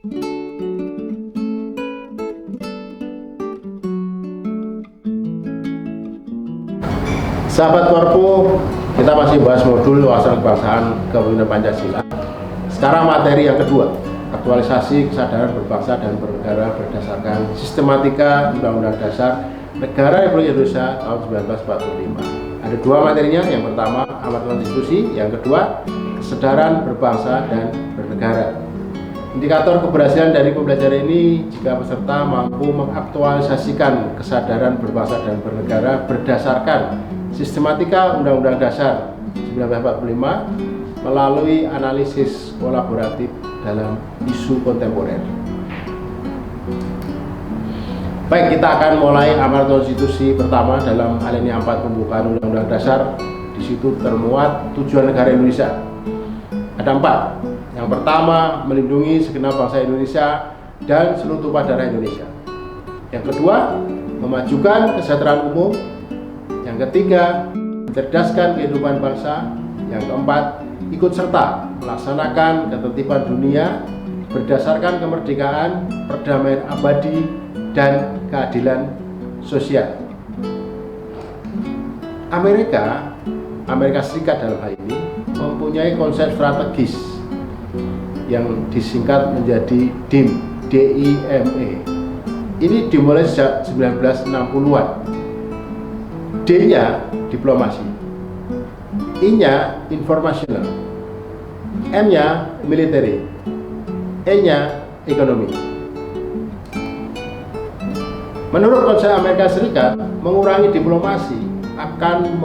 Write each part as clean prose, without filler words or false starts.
Sahabat Korpu, kita masih bahas modul wawasan kebangsaan kepemimpinan Pancasila. Sekarang materi yang kedua, aktualisasi kesadaran berbangsa dan bernegara berdasarkan sistematika Undang-Undang Dasar Negara Republik Indonesia tahun 1945. Ada dua materinya, yang pertama amanat konstitusi, yang kedua kesadaran berbangsa dan bernegara. Indikator keberhasilan dari pembelajaran ini jika peserta mampu mengaktualisasikan kesadaran berbangsa dan bernegara berdasarkan sistematika Undang-Undang Dasar 1945 melalui analisis kolaboratif dalam isu kontemporer. Baik, kita akan mulai amanat konstitusi pertama dalam alinea 4 pembukaan Undang-Undang Dasar. Di situ termuat tujuan negara Indonesia. Ada 4. Yang pertama, melindungi segenap bangsa Indonesia dan seluruh tumpah darah Indonesia. Yang kedua, memajukan kesejahteraan umum. Yang ketiga, mencerdaskan kehidupan bangsa. Yang keempat, ikut serta melaksanakan ketertiban dunia berdasarkan kemerdekaan, perdamaian abadi, dan keadilan sosial. Amerika Serikat dalam hal ini mempunyai konsep strategis yang disingkat menjadi DIME, D-I-M-E. Ini dimulai sejak 1960-an. D-nya diplomasi, I-nya informational, M-nya military, E-nya ekonomi. Menurut konsep Amerika Serikat, mengurangi diplomasi akan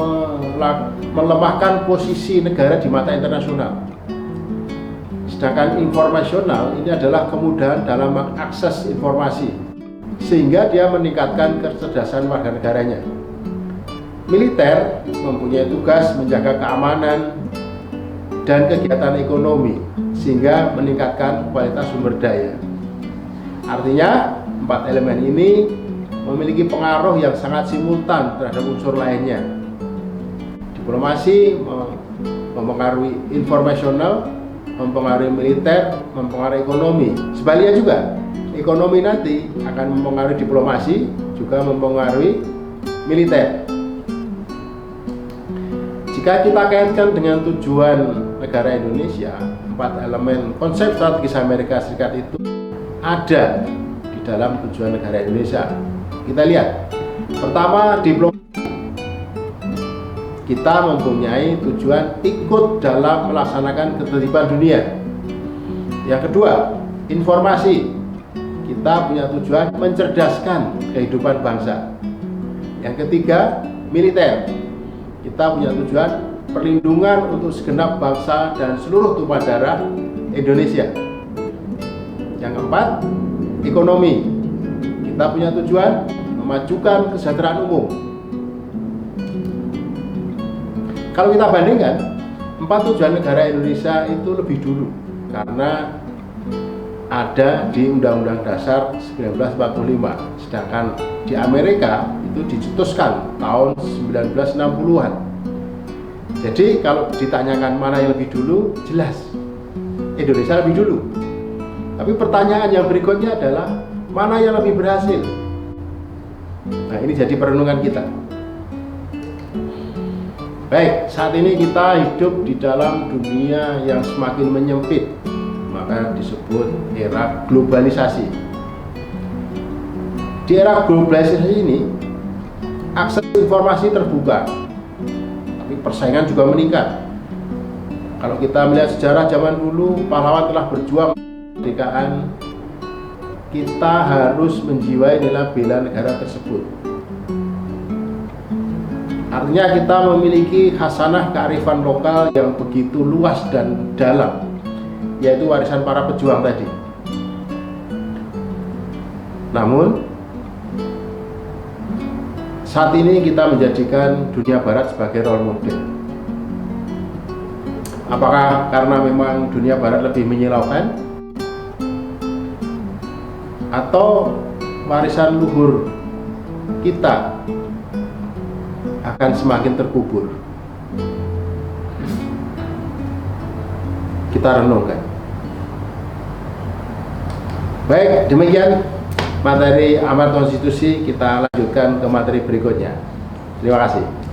melemahkan posisi negara di mata internasional. Sedangkan informasional ini adalah kemudahan dalam mengakses informasi, sehingga dia meningkatkan kecerdasan warga negaranya. Militer mempunyai tugas menjaga keamanan dan kegiatan ekonomi, sehingga meningkatkan kualitas sumber daya. Artinya, 4 elemen ini memiliki pengaruh yang sangat simultan terhadap unsur lainnya. Diplomasi mempengaruhi informasional, mempengaruhi militer, mempengaruhi ekonomi. Sebaliknya juga, ekonomi nanti akan mempengaruhi diplomasi, juga mempengaruhi militer. Jika kita kaitkan dengan tujuan negara Indonesia, 4 elemen konsep strategis Amerika Serikat itu ada di dalam tujuan negara Indonesia. Kita lihat, pertama, diplomasi. Kita mempunyai tujuan ikut dalam melaksanakan ketertiban dunia. Yang kedua, informasi. Kita punya tujuan mencerdaskan kehidupan bangsa. Yang ketiga, militer. Kita punya tujuan perlindungan untuk segenap bangsa dan seluruh tumpah darah Indonesia. Yang keempat, ekonomi. Kita punya tujuan memajukan kesejahteraan umum. Kalau kita bandingkan, 4 tujuan negara Indonesia itu lebih dulu karena ada di Undang-Undang Dasar 1945, sedangkan di Amerika itu dicetuskan tahun 1960-an. Jadi kalau ditanyakan mana yang lebih dulu, jelas Indonesia lebih dulu. Tapi pertanyaan yang berikutnya adalah mana yang lebih berhasil? Nah, ini jadi perenungan kita. Baik, saat ini kita hidup di dalam dunia yang semakin menyempit, maka disebut era globalisasi. Di era globalisasi ini, akses informasi terbuka, tapi persaingan juga meningkat. Kalau kita melihat sejarah zaman dulu, pahlawan telah berjuang kemerdekaan, kita harus menjiwai nilai bela negara tersebut. Artinya kita memiliki khasanah kearifan lokal yang begitu luas dan dalam, yaitu warisan para pejuang tadi. Namun, saat ini kita menjadikan dunia barat sebagai role model. Apakah karena memang dunia barat lebih menyilaukan? Atau warisan luhur kita akan semakin terkubur? Kita renungkan. Baik, demikian materi amar konstitusi, kita lanjutkan ke materi berikutnya. Terima kasih.